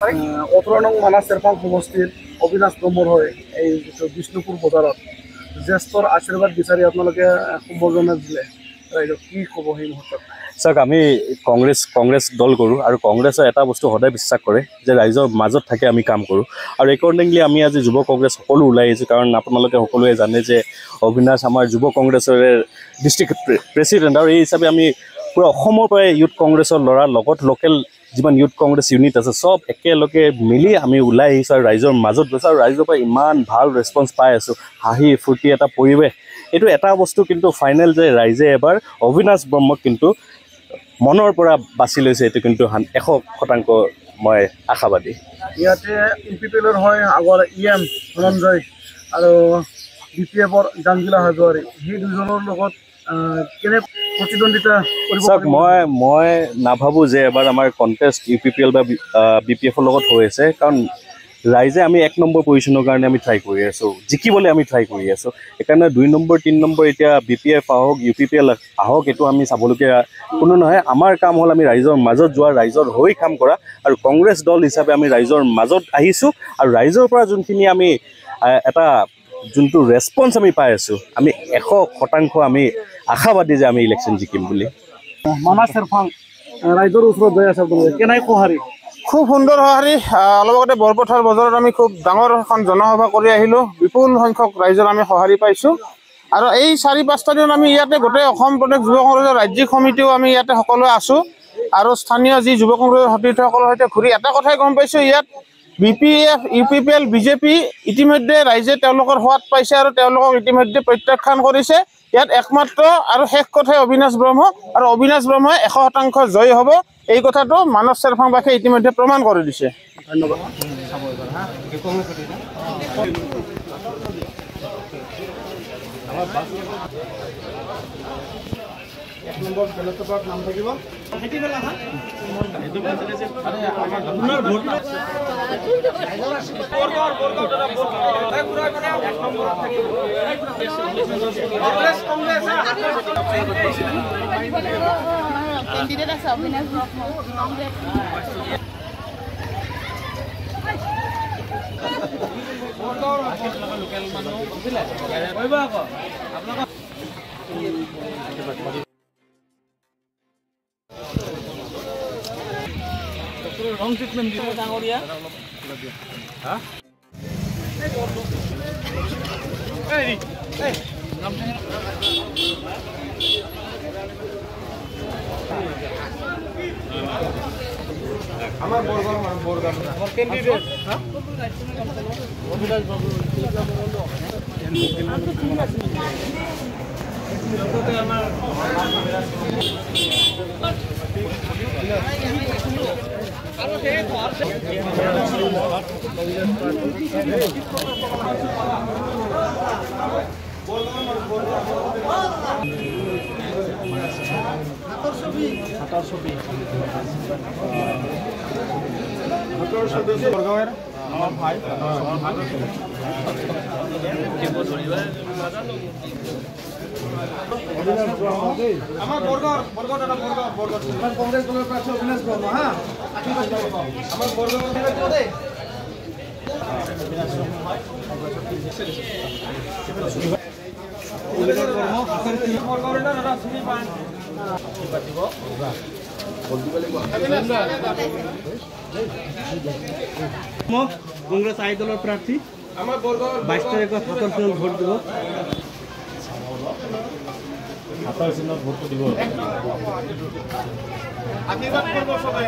18 নং মানাহ চেৰপাং সমষ্টিত অবিনাশ ব্ৰহ্মৰ হৈ এই বিষ্ণুপুৰ বজাৰত জ্যেষ্ঠৰ আশীৰ্বাদ বিচাৰি আপোনালোকে সম্বৰ্ধনা দিলে ৰাইজক কি ক'ব সেই মুহূৰ্তত? চাওক, আমি কংগ্ৰেছ দল কৰোঁ আৰু কংগ্ৰেছৰ এটা বস্তু সদায় বিশ্বাস কৰে যে ৰাইজৰ মাজত থাকে আমি কাম কৰোঁ। আৰু একৰ্ডিংলি আমি আজি যুৱ কংগ্ৰেছ সকলো ওলাই আহিছোঁ, কাৰণ আপোনালোকে সকলোৱে জানে যে অবিনাশ আমাৰ যুৱ কংগ্ৰেছৰে ডিষ্ট্ৰিক্ট প্ৰেচিডেণ্ট, আৰু এই হিচাপে আমি পুৰা অসমৰ পৰাই ইউথ কংগ্ৰেছৰ ল'ৰাৰ লগত লোকেল যিমান ইউথ কংগ্ৰেছ ইউনিট আছে চব একেলগে মিলি আমি ওলাই আহিছোঁ আৰু ৰাইজৰ মাজত গৈছোঁ, আৰু ৰাইজৰ পৰা ইমান ভাল ৰেছপন্স পাই আছোঁ, হাঁহি ফূৰ্তি এটা পৰিৱেশ। এইটো এটা বস্তু কিন্তু ফাইনেল যে ৰাইজে এবাৰ অবিনাশ ব্ৰহ্মক কিন্তু মনৰ পৰা বাছি লৈছে, এইটো কিন্তু 100% মই আশাবাদী। ইয়াতে UPPL হয় আগৰ EM ধনঞ্জয় আৰু BPFৰ জাঞ্জিলা হাজোৱাৰী, সেই দুজনৰ লগত কেনে প্ৰতিদ্বন্দ্বিতা কৰিব? চাওক, মই নাভাবোঁ যে এবাৰ আমাৰ কণ্টেষ্ট UPPL বা BPFৰ লগত হৈ আছে, কাৰণ ৰাইজে আমি 1 নম্বৰ পজিশ্যনৰ কাৰণে আমি ট্ৰাই কৰি আছোঁ, জিকিবলৈ আমি ট্ৰাই কৰি আছোঁ। সেইকাৰণে 2 নম্বৰ 3 নম্বৰ এতিয়া BPF আহক UPPL আহক, এইটো আমি চাবলগীয়া কোনো নহয়। আমাৰ কাম হ'ল আমি ৰাইজৰ মাজত যোৱা, ৰাইজৰ হৈ কাম কৰা, আৰু কংগ্ৰেছ দল হিচাপে আমি ৰাইজৰ মাজত আহিছোঁ, আৰু ৰাইজৰ পৰা যোনখিনি আমি এটা যোনটো ৰেছপন্স আমি পাই আছোঁ, আমি 100% আমি আশাবাদী যে আমি ইলেকশ্যন জিকিম বুলি। মানাহ চেৰপাং ৰাইজৰ ওচৰত গৈ আছে আপোনালোকে, কেনেকৈ সঁহাৰি? খুব সুন্দৰ সঁহাৰি। অলপ আগতে বৰপথাৰ বজাৰত আমি খুব ডাঙৰ এখন জনসভা কৰি আহিলোঁ, বিপুল সংখ্যক ৰাইজৰ আমি সঁহাৰি পাইছোঁ। আৰু এই 4-5টা দিন আমি ইয়াতে গোটেই অসম প্ৰদেশ যুৱ কংগ্ৰেছৰ ৰাজ্যিক সমিতিও আমি ইয়াতে সকলোৱে আছোঁ, আৰু স্থানীয় যি যুৱ কংগ্ৰেছৰ সতীৰ্থসকলৰ সৈতে ঘূৰি এটা কথাই গম পাইছোঁ, ইয়াত BPF UPPL BJP ইতিমধ্যে ৰাইজে তেওঁলোকৰ সোৱাদ পাইছে আৰু তেওঁলোকক ইতিমধ্যে প্ৰত্যাখ্যান কৰিছে। ইয়াত একমাত্ৰ আৰু শেষ কথাই অবিনাশ ব্ৰহ্ম, আৰু অবিনাশ ব্ৰহ্মই 100% জয়ী হ'ব, এই কথাটো মানাহ চেৰপাংবাসীয়ে ইতিমধ্যে প্ৰমাণ কৰি দিছে। ধন্যবাদ। Candidate as Avinash Brahma. Wrong treatment di Tangoria. Hah? Hey. আমার বরগাম আমার ক্যান্ডিডেট হ্যাঁ অবিনাশ বাবু বরগাঁওয়ের আমার ভাই আমার বরগাঁও কংগ্রেস দলের প্রার্থী অবিনাশ ব্রহ্ম। হ্যাঁ, আমার বরগাঁও কংগ্রেস আই দলের প্রার্থী 22 তারিখে হাতৰ চিহ্নত ভোট দিব। হাতৰ চিহ্নত ভোট দিব। আশীর্বাদ করবো সবাই।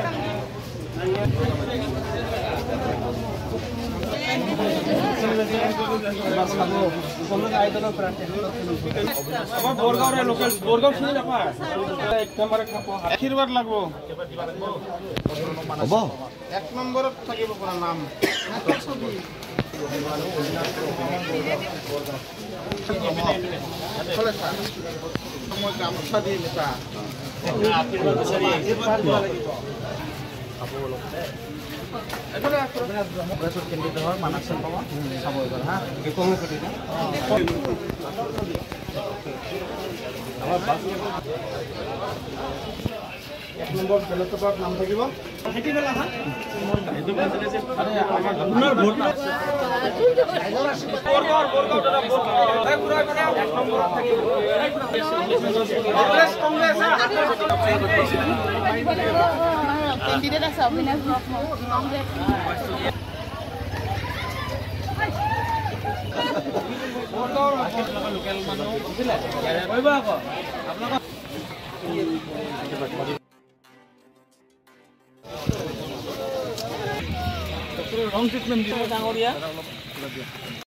আমার বরগাঁওর লোকাল বরগাঁও শুনে যাবা এক নম্বরে খাবো আশীর্বাদ লাগবো হ'ব 1 নম্বৰত থাকিব পৰা নাম মই গামোচা দি নেতা কংগ্ৰেছৰ কেন্দ্ৰীয় হয় মানাহ চেৰপাং চাব এবাৰ হা কংগ্ৰেছ 1 নম্বৰ বেলট পেপাৰত নাম থাকিব। আপোনাৰ ভোট কেণ্ডিডেট আছে অবিনাশ ব্ৰহ্ম কংগ্ৰেছ। ৰং ট্ৰিটমেণ্ট দিব ডাঙৰীয়া।